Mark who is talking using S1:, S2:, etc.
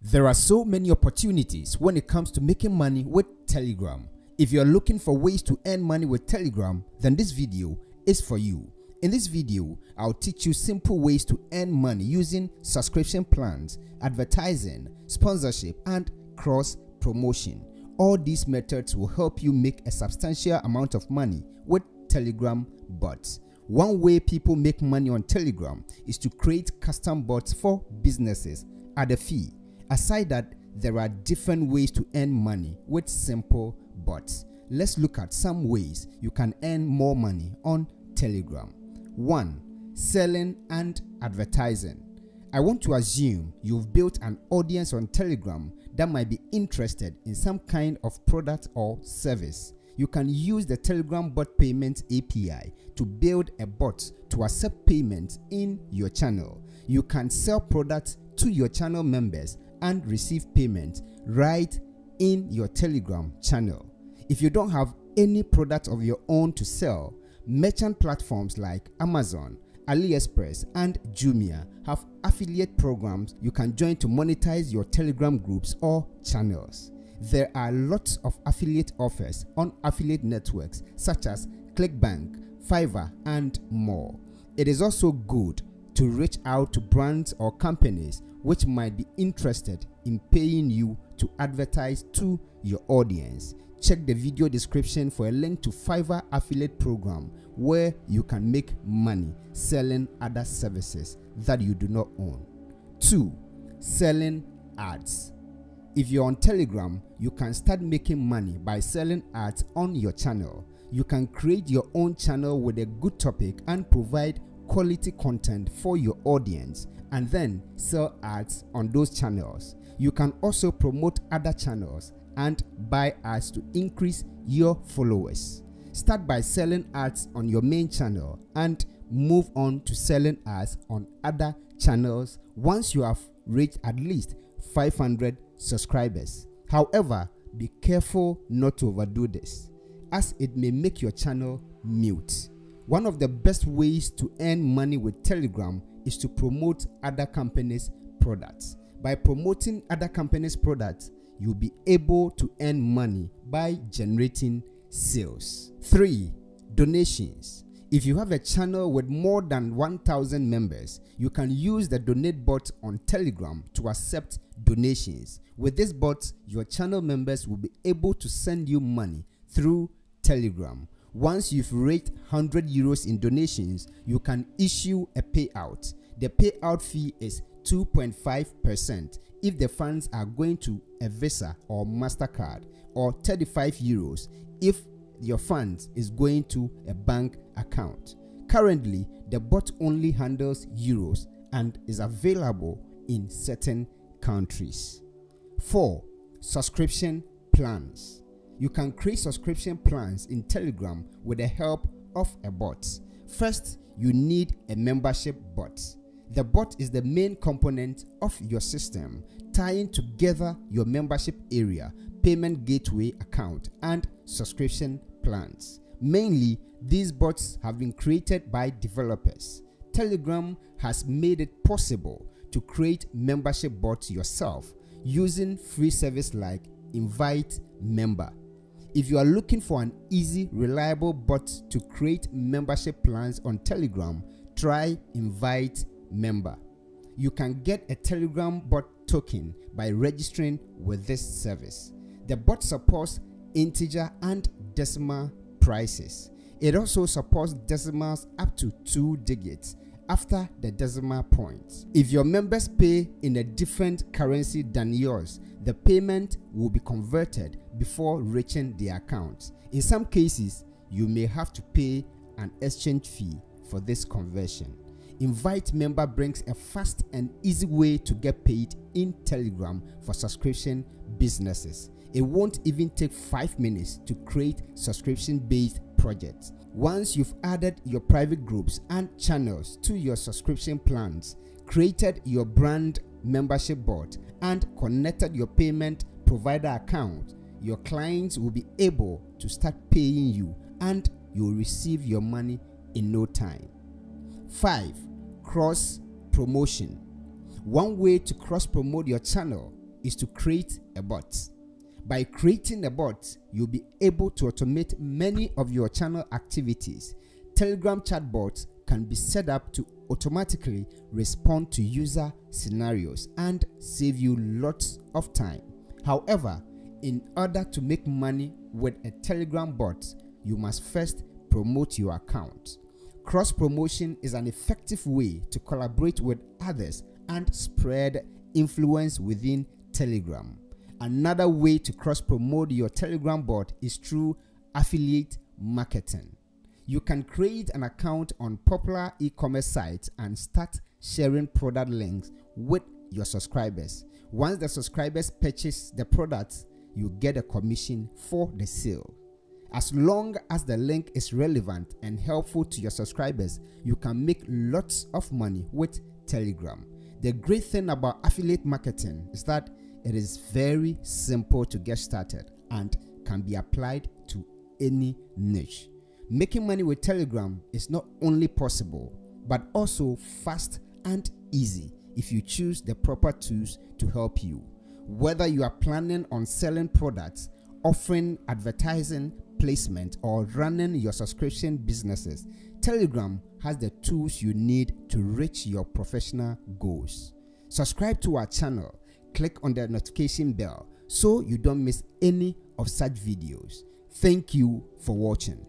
S1: There are so many opportunities when it comes to making money with Telegram. If you're looking for ways to earn money with Telegram, then this video is for you. In this video, I'll teach you simple ways to earn money using subscription plans, advertising, sponsorship, and cross promotion. All these methods will help you make a substantial amount of money with Telegram bots. One way people make money on Telegram is to create custom bots for businesses at a fee. Aside that, there are different ways to earn money with simple bots. Let's look at some ways you can earn more money on Telegram. 1. Selling and advertising. I want to assume you've built an audience on Telegram that might be interested in some kind of product or service. You can use the Telegram bot payment API to build a bot to accept payments in your channel. You can sell products to your channel members and receive payment right in your Telegram channel. If you don't have any product of your own to sell, merchant platforms like Amazon, AliExpress, and Jumia have affiliate programs you can join to monetize your Telegram groups or channels. There are lots of affiliate offers on affiliate networks such as ClickBank, Fiverr, and more. It is also good to reach out to brands or companies which might be interested in paying you to advertise to your audience. Check the video description for a link to Fiverr affiliate program where you can make money selling other services that you do not own. 2. Selling ads. If you're on Telegram, you can start making money by selling ads on your channel. You can create your own channel with a good topic and provide quality content for your audience and then sell ads on those channels. You can also promote other channels and buy ads to increase your followers. Start by selling ads on your main channel and move on to selling ads on other channels once you have reached at least 500 subscribers. However, be careful not to overdo this, as it may make your channel mute. One of the best ways to earn money with Telegram is to promote other companies' products. By promoting other companies' products, you'll be able to earn money by generating sales. 3. Donations. If you have a channel with more than 1,000 members, you can use the donate bot on Telegram to accept donations. With this bot, your channel members will be able to send you money through Telegram. Once you've raised 100 euros in donations, you can issue a payout. The payout fee is 2.5% if the funds are going to a Visa or MasterCard, or 35 euros if your funds is going to a bank account. Currently, the bot only handles euros and is available in certain countries. 4. Subscription plans. You can create subscription plans in Telegram with the help of a bot. First, you need a membership bot. The bot is the main component of your system, tying together your membership area, payment gateway account, and subscription plans. Mainly, these bots have been created by developers. Telegram has made it possible to create membership bots yourself using free service like Invite Member. If you are looking for an easy, reliable bot to create membership plans on Telegram, try Invite Member. You can get a Telegram bot token by registering with this service. The bot supports integer and decimal prices. It also supports decimals up to 2 digits after the decimal points. If your members pay in a different currency than yours, the payment will be converted before reaching the account. In some cases, you may have to pay an exchange fee for this conversion. Invite Member brings a fast and easy way to get paid in Telegram for subscription businesses. It won't even take 5 minutes to create subscription-based projects. Once you've added your private groups and channels to your subscription plans, created your brand membership bot, and connected your payment provider account, your clients will be able to start paying you and you'll receive your money in no time. 5. Cross promotion. One way to cross promote your channel is to create a bot. By creating a bot, you'll be able to automate many of your channel activities. Telegram chatbots can be set up to automatically respond to user scenarios and save you lots of time. However, in order to make money with a Telegram bot, you must first promote your account. Cross promotion is an effective way to collaborate with others and spread influence within Telegram. Another way to cross promote your Telegram bot is through affiliate marketing. You can create an account on popular e-commerce sites and start sharing product links with your subscribers. Once the subscribers purchase the products, you get a commission for the sale. As long as the link is relevant and helpful to your subscribers, you can make lots of money with Telegram. The great thing about affiliate marketing is that it is very simple to get started and can be applied to any niche. Making money with Telegram is not only possible, but also fast and easy if you choose the proper tools to help you. Whether you are planning on selling products, offering advertising, placement, or running your subscription businesses, Telegram has the tools you need to reach your professional goals. Subscribe to our channel. Click on the notification bell so you don't miss any of such videos. Thank you for watching.